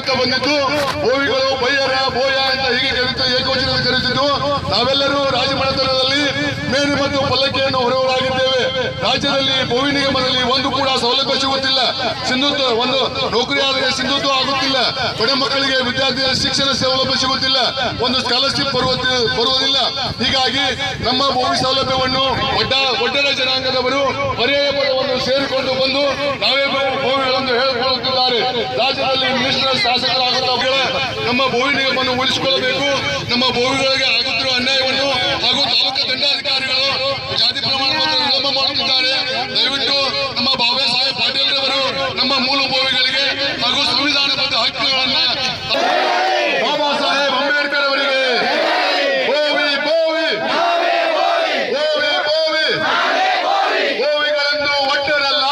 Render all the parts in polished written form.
ಕರೀತಾ ಬಂದಿದ್ದು. ಬೋವಿಗಳು ಬಯ್ಯರ ಬೋಯ ಅಂತ ಹೀಗೆ ಏಕವಚನದಲ್ಲಿ ಕರೆಯುತ್ತಿದ್ದು. ನಾವೆಲ್ಲರೂ ರಾಜಮನೆತನದಲ್ಲಿ ಮೇರು ಮತ್ತು ಪಲ್ಲಕ್ಕಿಯನ್ನು ಹೊರವರಾಗಿದ್ದೇವೆ. ರಾಜ್ಯದಲ್ಲಿ ಬೋವಿ ನಿಗಮದಲ್ಲಿ ಒಂದು ಕೂಡ ಸೌಲಭ್ಯ ಸಿಗುತ್ತಿಲ್ಲ. ಸಿಂಧುತ್ವ ಒಂದು ನೌಕರಿ ಆದರೆ ಸಿಂಧುತ್ವ ಆಗುತ್ತಿಲ್ಲ. ಬಡ ಮಕ್ಕಳಿಗೆ ವಿದ್ಯಾರ್ಥಿಗಳ ಶಿಕ್ಷಣ ಸೌಲಭ್ಯ ಸಿಗುತ್ತಿಲ್ಲ. ಒಂದು ಸ್ಕಾಲರ್ಶಿಪ್ ಬರುವುದಿಲ್ಲ. ಹೀಗಾಗಿ ನಮ್ಮ ಬೋವಿ ಸೌಲಭ್ಯವನ್ನು ಒಡ್ಡರ ಜನಾಂಗದವರು ಪರ್ಯಾಯ ಪದವನ್ನು ಸೇರಿಕೊಂಡು ಬಂದು ನಾವೇ ಬೋವಿಗಳನ್ನು ಹೇಳಿಕೊಳ್ಳುತ್ತಿದ್ದಾರೆ. ರಾಜ್ಯದಲ್ಲಿ ಮಿನಿಸ್ಟರ್ ಶಾಸಕರಾಗುತ್ತಾ ನಮ್ಮ ಬೋವಿ ನಿಗಮವನ್ನು ಉಳಿಸಿಕೊಳ್ಳಬೇಕು. ನಮ್ಮ ಬೋವಿಗಳಿಗೆ ಆಗುತ್ತಿರುವ ಅನ್ಯಾಯವನ್ನು ಹಾಗೂ ತಾಲೂಕು ದಂಡಾಧಿಕಾರಿಗಳು ಜಾತಿ ಪ್ರಮಾಣ ಪತ್ರ ವಿಳಂಬ ಮಾಡುತ್ತಿದ್ದಾರೆ. ದಯವಿಟ್ಟು ನಮ್ಮ ಬಾಬಾ ಸಾಹೇಬ್ ಪಾಟೀಲ್ ರವರು ನಮ್ಮ ಮೂಲ ಬೋವಿಗಳಿಗೆ ಹಾಗೂ ಸಂವಿಧಾನಬದ್ಧ ಹಕ್ಕುಗಳನ್ನು ಬಾಬಾ ಸಾಹೇಬ್ ಅಂಬೇಡ್ಕರ್ ಅವರಿಗೆ ಬೋವಿ ಬೋವಿ ಬೋವಿ ಬೋವಿ ಬೋವಿಗಳನ್ನು ಒಟ್ಟರಲ್ಲ.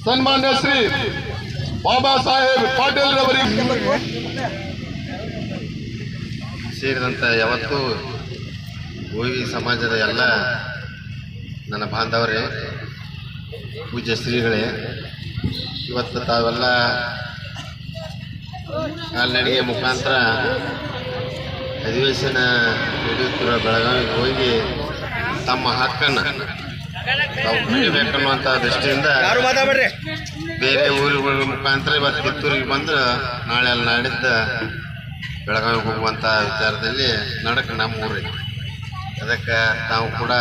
ಸನ್ಮಾನ್ಯ ಶ್ರೀ ಬಾಬಾ ಸಾಹೇಬ್ ಪಾಟೀಲ್ ರವರಿಗೆ ಸೇರಿದಂಥ ಯಾವತ್ತೂ ಬೋವಿ ಸಮಾಜದ ಎಲ್ಲ ನನ್ನ ಬಾಂಧವರೇ, ಪೂಜ್ಯ ಶ್ರೀಗಳೇ, ಇವತ್ತು ತಾವೆಲ್ಲ ಕಾಲ್ನಡಿಗೆ ಮುಖಾಂತರ ಅಧಿವೇಶನ ನಡೆಯುತ್ತಿರುವ ಬೆಳಗಾವಿಗೆ ಹೋಗಿ ತಮ್ಮ ಹಕ್ಕನ್ನು ತಾವು ಪಡಿಬೇಕನ್ನುವಂಥ ದೃಷ್ಟಿಯಿಂದ ಬೇರೆ ಊರುಗಳ ಮುಖಾಂತರ ಇವತ್ತು ಕಿತ್ತೂರಿಗೆ ಬಂದು ನಾಳೆ ಅಲ್ಲಿ ನಾಡಿದ್ದ ಬೆಳಗಾವಿಗೆ ಹೋಗುವಂಥ ವಿಚಾರದಲ್ಲಿ ನಡಕ್ಕೆ ನಮ್ಮ ಊರಿಗೆ. ಅದಕ್ಕೆ ತಾವು ಕೂಡ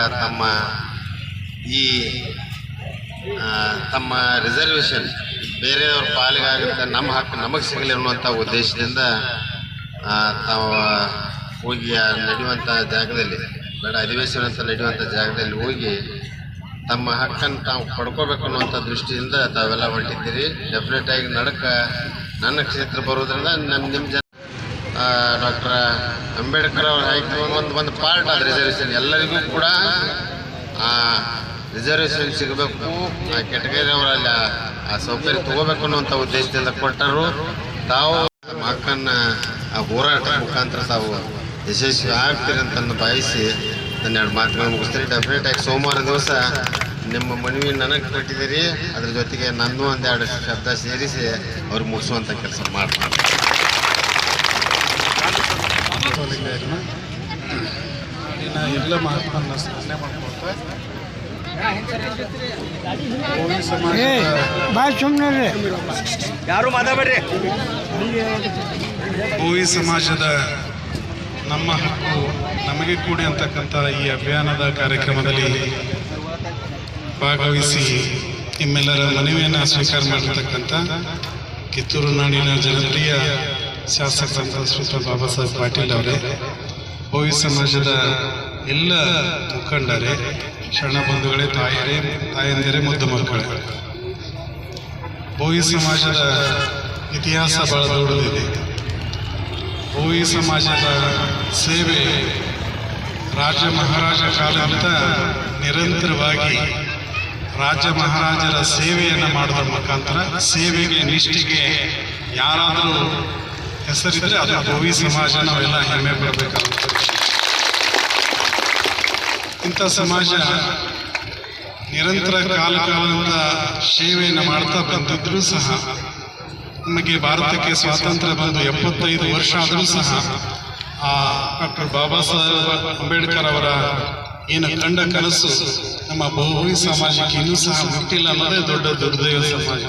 ತಮ್ಮ ರಿಸರ್ವೇಷನ್ ಬೇರೆಯವ್ರ ಪಾಲಿಗಾಗುತ್ತೆ, ನಮ್ಮ ಹಕ್ಕು ನಮಗೆ ಸಿಗಲಿ ಅನ್ನುವಂಥ ಉದ್ದೇಶದಿಂದ ತಾವು ಹೋಗಿ ನಡೆಯುವಂಥ ಜಾಗದಲ್ಲಿ ಅಧಿವೇಶನ ಅಂತ ನಡೆಯುವಂಥ ಜಾಗದಲ್ಲಿ ಹೋಗಿ ತಮ್ಮ ಹಕ್ಕನ್ನು ತಾವು ಪಡ್ಕೋಬೇಕು ಅನ್ನುವಂಥ ದೃಷ್ಟಿಯಿಂದ ತಾವೆಲ್ಲ ಹೊರಟಿದ್ದೀರಿ. ಡೆಫಿನೆಟಾಗಿ ನಡಕ್ಕೆ ನನ್ನ ಕ್ಷೇತ್ರ ಬರೋದ್ರಿಂದ ನಿಮ್ಮ ಜನ ಡಾಕ್ಟರ್ ಅಂಬೇಡ್ಕರ್ ಅವ್ರು ಹಾಕಿ ಒಂದು ಪಾರ್ಟ್ ಆದ ರಿಸರ್ವೇಷನ್ ಎಲ್ಲರಿಗೂ ಕೂಡ ರಿಸರ್ವೇಷನ್ ಸಿಗಬೇಕು, ಕೆಟಗರಿಯವರಲ್ಲಿ ಆ ಸೌಕರ್ಯ ತಗೋಬೇಕು ಅನ್ನುವಂಥ ಉದ್ದೇಶದಿಂದ ಕೊಟ್ಟರು. ತಾವು ನಮ್ಮ ಹಕ್ಕನ್ನು ಆ ಹೋರಾಟ ಮುಖಾಂತರ ತಾವು ಯಶಸ್ವಿ ಆಗ್ತೀರಿ ಅಂತ ಭಾವಿಸಿ ನನ್ನ ಎರಡು ಮಾತುಗಳು ಮುಗಿಸ್ತೀರಿ. ಡೆಫಿನೆಟಾಗಿ ಸೋಮವಾರ ದಿವಸ ನಿಮ್ಮ ಮನವಿ ನನಗೆ ಕೊಟ್ಟಿದ್ದೀರಿ, ಅದ್ರ ಜೊತೆಗೆ ನನ್ನೂ ಒಂದೆರಡು ಶಬ್ದ ಸೇರಿಸಿ ಅವ್ರು ಮುಗಿಸುವಂಥ ಕೆಲಸ ಮಾಡ್ತಾರೆ. ಎಲ್ಲ ಮಹಾತ್ಮನ ಸ್ಮರಣೆ ಮಾಡ್ಕೊಳ್ತಾ ಯಾರು ಮಾತಾಡ್ರಿ. ಬೋವಿ ಸಮಾಜದ ನಮ್ಮ ಹಕ್ಕು ನಮಗೆ ಕೂಡಿ ಅಂತಕ್ಕಂಥ ಈ ಅಭಿಯಾನದ ಕಾರ್ಯಕ್ರಮದಲ್ಲಿ ಭಾಗವಹಿಸಿ ನಿಮ್ಮೆಲ್ಲರ ಮನವಿಯನ್ನು ಸ್ವೀಕಾರ ಮಾಡಿರ್ತಕ್ಕಂಥ ಕಿತ್ತೂರು ನಾಡಿನ ಜನಪ್ರಿಯ ಶಾಸಕರಾದ ಶ್ರೀ ಬಾಬಾ ಸಾಹೇಬ್ ಪಾಟೀಲ್ ಅವರೇ, ಬೋವಿ ಸಮಾಜದ ಎಲ್ಲ ಮುಖಂಡರೇ, ಶರಣ ಬಂಧುಗಳೇ, ತಾಯಂದಿರೇ, ಮುದ್ದು ಮಕ್ಕಳೇ, ಬೋವಿ ಸಮಾಜದ ಇತಿಹಾಸ ಬಹಳ ದೊಡ್ಡದಿದೆ. ಬೋವಿ ಸಮಾಜದ ಸೇವೆ ರಾಜ ಮಹಾರಾಜ ಕಾಲದಿಂದ ನಿರಂತರವಾಗಿ ರಾಜ ಮಹಾರಾಜರ ಸೇವೆಯನ್ನು ಮಾಡುವ ಮುಖಾಂತರ ಸೇವೆಗೆ ನಿಷ್ಠೆಗೆ ಯಾರಾದರೂ ಹೆಸರಿದ್ರೆ ಅದು ಬೋವಿ ಸಮಾಜ, ನಾವೆಲ್ಲ ಹೆಮ್ಮೆ ಪಡಬೇಕಾಗುತ್ತೆ. ಇಂಥ ಸಮಾಜ ನಿರಂತರ ಕಾಲಕಾಲದಿಂದ ಸೇವೆಯನ್ನು ಮಾಡ್ತಾ ಬಂದಿದ್ರೂ ಸಹ ನಮಗೆ ಭಾರತಕ್ಕೆ ಸ್ವಾತಂತ್ರ್ಯ ಬಂದು 75 ವರ್ಷ ಆದರೂ ಸಹ ಡಾಕ್ಟರ್ ಬಾಬಾ ಸಾಹೇಬ್ ಅಂಬೇಡ್ಕರ್ ಅವರ ಏನು ಕಂಡ ಕನಸು ನಮ್ಮ ಬೋವಿ ಸಮಾಜಕ್ಕೆ ಇನ್ನೂ ಸಹ ಮುಟ್ಟಿಲ್ಲ ಅನ್ನೋದೇ ದೊಡ್ಡ ದುರ್ದೈವ ಸಮಾಜ.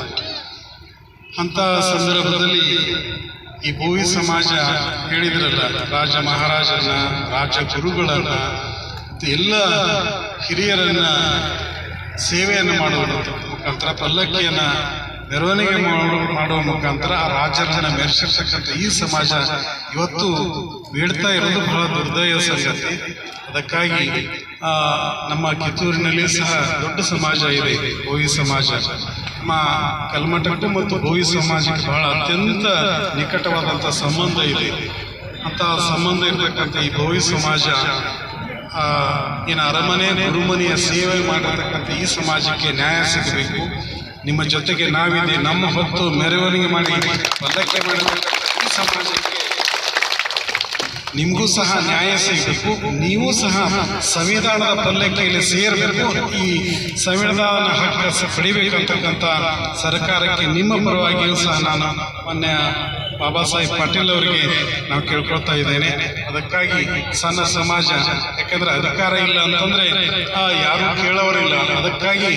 ಅಂಥ ಸಂದರ್ಭದಲ್ಲಿ ಈ ಬೋವಿ ಸಮಾಜ ಹೇಳಿದ್ರಲ್ಲ, ರಾಜ ಮಹಾರಾಜರನ್ನ, ರಾಜ ಗುರುಗಳನ್ನ, ಎಲ್ಲ ಹಿರಿಯರನ್ನ ಸೇವೆಯನ್ನು ಮಾಡುವ ಮುಖಾಂತರ, ಪಲ್ಲಕ್ಕಿಯನ್ನ ಮೆರವಣಿಗೆ ಮಾಡುವ ಮುಖಾಂತರ ಆ ರಾಜರನ್ನ ಮೆರೆಸಿರ್ತಕ್ಕಂಥ ಈ ಸಮಾಜ ಇವತ್ತು ಬೇಡ್ತಾ ಇರೋದು ಬಹಳ ದುರ್ದೈವ ಸಂಗತಿ. ಅದಕ್ಕಾಗಿ ನಮ್ಮ ಕಿತ್ತೂರಿನಲ್ಲಿ ಸಹ ದೊಡ್ಡ ಸಮಾಜ ಇದೆ, ಬೋವಿ ಸಮಾಜ. ನಮ್ಮ ಕಲ್ಮಠಕ್ಕೂ ಮತ್ತು ಬೋವಿ ಸಮಾಜಕ್ಕೆ ಬಹಳ ಅತ್ಯಂತ ನಿಕಟವಾದಂಥ ಸಂಬಂಧ ಇದೆ. ಅಂತಹ ಸಂಬಂಧ ಇರತಕ್ಕಂಥ ಈ ಬೋವಿ ಸಮಾಜ ಏನು ಅರಮನೆ ಗುರುಮನೆಯ ಸೇವೆ ಮಾಡಿರ್ತಕ್ಕಂಥ ಈ ಸಮಾಜಕ್ಕೆ ನ್ಯಾಯ ಸಿಗಬೇಕು. ನಿಮ್ಮ ಜೊತೆಗೆ ನಾವಿದೆ, ನಮ್ಮ ಹೊತ್ತು ಮೆರವಣಿಗೆ ಮಾಡಿ ಪಲ್ಲಕ್ಕಿ ಮಾಡಿರ್ತಕ್ಕಂಥ ಈ ಸಮಾಜಕ್ಕೆ ನಿಮಗೂ ಸಹ ನ್ಯಾಯ ಸಿಗಬೇಕು, ನೀವು ಸಹ ಸಂವಿಧಾನದ ಪಲ್ಲಕ್ಕಿಯಲ್ಲಿ ಸೇರಬೇಕು. ಈ ಸಂವಿಧಾನ ಹಕ್ಕು ಪಡಿಬೇಕಂತಕ್ಕಂಥ ಸರ್ಕಾರಕ್ಕೆ ನಿಮ್ಮ ಪರವಾಗಿಯೂ ಸಹ ನಾನು ಮೊನ್ನೆ ಬಾಬಾ ಸಾಹೇಬ್ ಪಾಟೀಲ್ ಅವರಿಗೆ ನಾವು ಕೇಳ್ಕೊಳ್ತಾ ಇದ್ದೇನೆ. ಅದಕ್ಕಾಗಿ ಸಣ್ಣ ಸಮಾಜ, ಯಾಕಂದ್ರೆ ಅಧಿಕಾರ ಇಲ್ಲ ಅಂತಂದ್ರೆ ಯಾರು ಕೇಳೋರಿಲ್ಲ. ಅದಕ್ಕಾಗಿ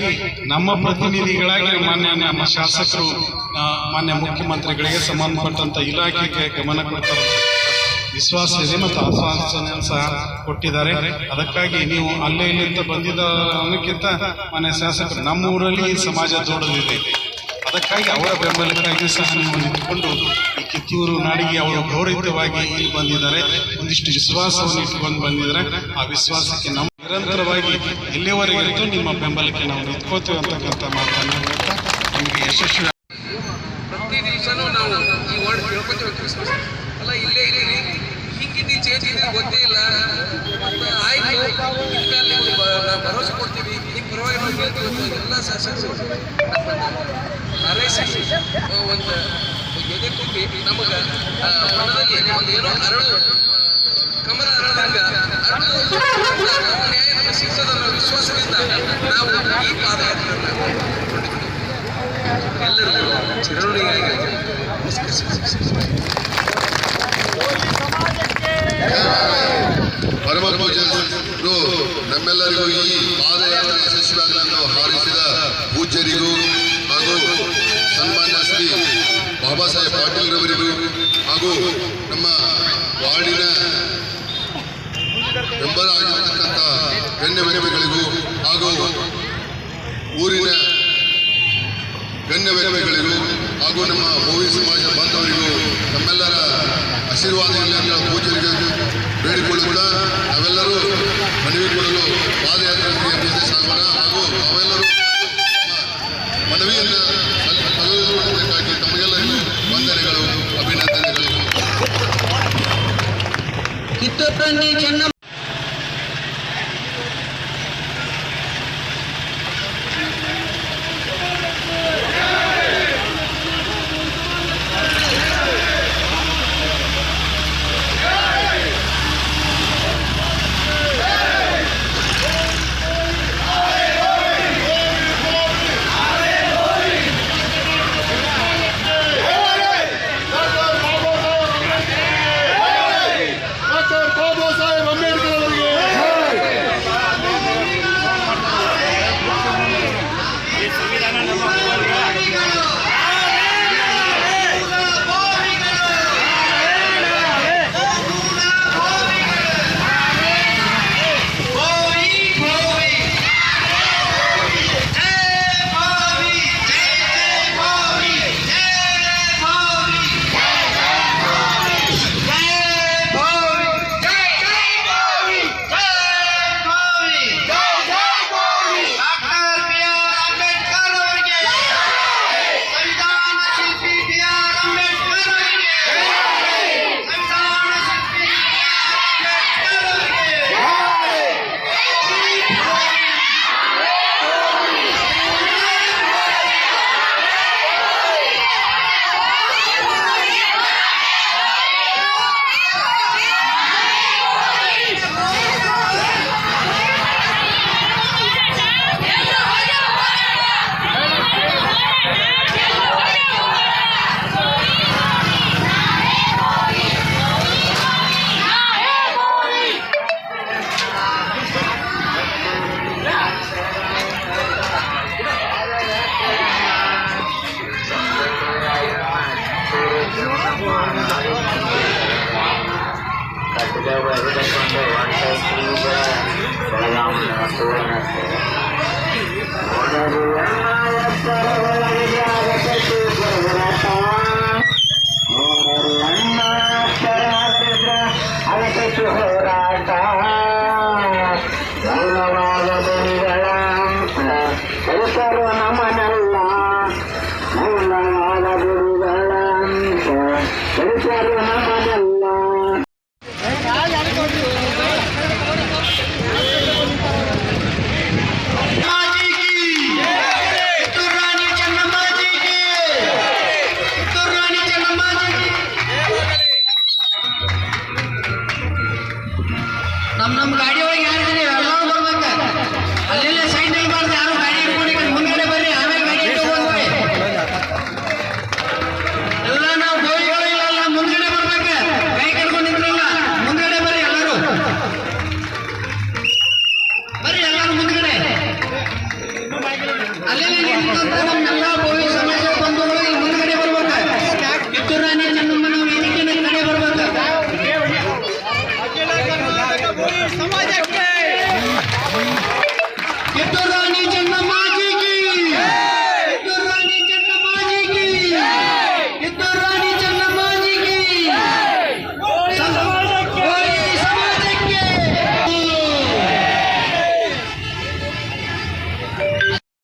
ನಮ್ಮ ಪ್ರತಿನಿಧಿಗಳಾಗಿ ಮಾನ್ಯ ನಮ್ಮ ಶಾಸಕರು, ಮಾನ್ಯ ಮುಖ್ಯಮಂತ್ರಿಗಳಿಗೆ ಸಂಬಂಧಪಟ್ಟಂತ ಇಲಾಖೆಗೆ ಗಮನ ಕೊಡ್ತಾರೆ ವಿಶ್ವಾಸ ಇದೆ ಮತ್ತು ಆಶ್ವಾಸನೆ ಸಹ ಕೊಟ್ಟಿದ್ದಾರೆ. ಅದಕ್ಕಾಗಿ ನೀವು ಅಲ್ಲೇ ಇಲ್ಲಿಂದ ಬಂದಿದ್ದ ಅನ್ನೋಕ್ಕಿಂತ ಮಾನ್ಯ ಶಾಸಕರು ನಮ್ಮ ಊರಲ್ಲಿ ಸಮಾಜ ದೊಡ್ಡದಿದೆ. ಅದಕ್ಕಾಗಿ ಅವರ ಬೆಂಬಲಕ್ಕಾಗಿ ಸಹ ನೀವು ನಿಂತುಕೊಂಡು ಈ ಕಿತ್ತೂರು ನಾಡಿಗೆ ಅವರು ಗೌರವವಾಗಿ ಇಲ್ಲಿ ಬಂದಿದ್ದಾರೆ. ಒಂದಿಷ್ಟು ವಿಶ್ವಾಸವನ್ನು ಇಟ್ಟುಕೊಂಡು ಬಂದಿದ್ದಾರೆ. ಆ ವಿಶ್ವಾಸಕ್ಕೆ ನಾವು ನಿರಂತರವಾಗಿ ಎಲ್ಲಿವರೆಗಿಂತೂ ನಿಮ್ಮ ಬೆಂಬಲಕ್ಕೆ ನಾವು ನಿಂತ್ಕೋತೀವಿ ಅಂತಕ್ಕಂಥ ಮಾತನ್ನು ಹೇಳ್ತಾ ನಮಗೆ ಯಶಸ್ವಿ. ಪ್ರತಿ ದಿವಸನೂ ನಾವು ಈ ವರ್ಡ್ ಕೇಳ್ಕೊತೀವಿ ಕ್ರಿಸ್ಮಸ್ ಅಲ್ಲ, ಇಲ್ಲೇ ಇದ್ದೀರಿ, ಹಿಂಗಿದ್ದು ಚೇಂಜ್ ಇದೆ ಗೊತ್ತೇ ಇಲ್ಲ. ಆಯ್ತು, ಇನ್ಮೇಲೆ ನಾವು ಭರವಸೆ ಕೊಡ್ತೀವಿ, ನಿಮ್ಮ ಪರವಾಗಿ ನಾವು ಕೇಳ್ತೀವಿ. ಎಲ್ಲ ಶಾಸಕರು ಹಾರೈಸಿ ಒಂದು ಎದೆ ತುಂಬಿ ನಮಗೆ ಮನದಲ್ಲಿ ಒಂದು ಏನೋ ಕಮಲ ಅರಳದಂಗ ನ್ಯಾಯ ನಮಗೆ ಸಿಗ್ತದನ್ನೋ ವಿಶ್ವಾಸದಿಂದ ನಾವು ಈ ಪಾದಯಾತ್ರೆಯನ್ನು ಎಲ್ಲರಿಗೂ ಚಿರಋಣಿಯಾಗಿ ಪರಮ ಪೂಜ್ಯರು ನಮ್ಮೆಲ್ಲರಿಗೂ ಈ ಪಾದಯಾತ್ರೆ ಯಶಸ್ವಿಯಾಗಲು ಹಾರೈಸಿದ ಪೂಜ್ಯರಿಗೂ ಹಾಗೂ ಸನ್ಮಾನ್ಯ ಶ್ರೀ ಬಾಬಾ ಸಾಹೇಬ್ ಪಾಟೀಲ್ ರವರಿಗೂ ಹಾಗೂ ನಮ್ಮ ವಾರ್ಡಿನ ಮೆಂಬರ್ ಆಗಿರತಕ್ಕಂಥ ಗಣ್ಯವ್ಯಕ್ತಿಗಳಿಗೂ ಹಾಗೂ ಊರಿನ ಗಣ್ಯವ್ಯಕ್ತಿಗಳಿಗೂ ಹಾಗೂ ನಮ್ಮ ಭೋವಿ ಸಮಾಜ ಬಾಂಧವರಿಗೂ ನಮ್ಮೆಲ್ಲರ ಆಶೀರ್ವಾದಗಳನ್ನು ಪೂಜ್ಯರಿಗೆ ಬೇಡಿಕೊಳ್ಳುತ್ತಾ ನಾವೆಲ್ಲರೂ ಮನವಿ ಕೊಡಲು ಪಾದಯಾತ್ರೆಗೆ ಮುಂದೆ ಸಾಗೋಣ ಹಾಗೂ ನಾವೆಲ್ಲರೂ ಮನವಿಯನ್ನು ಸಲ್ಲಿಸುವುದಕ್ಕಾಗಿ ತಮಗೆಲ್ಲರಿಗೂ ವಂದನೆಗಳು, ಅಭಿನಂದನೆಗಳು. ಕಿತ್ತೂರಲ್ಲಿ ಚೆನ್ನ ಕಟ್ಟಿಗೆ ಬೆಳೆದುಕೊಂಡು 1 2 3 ಬೆಳಗಾವಿ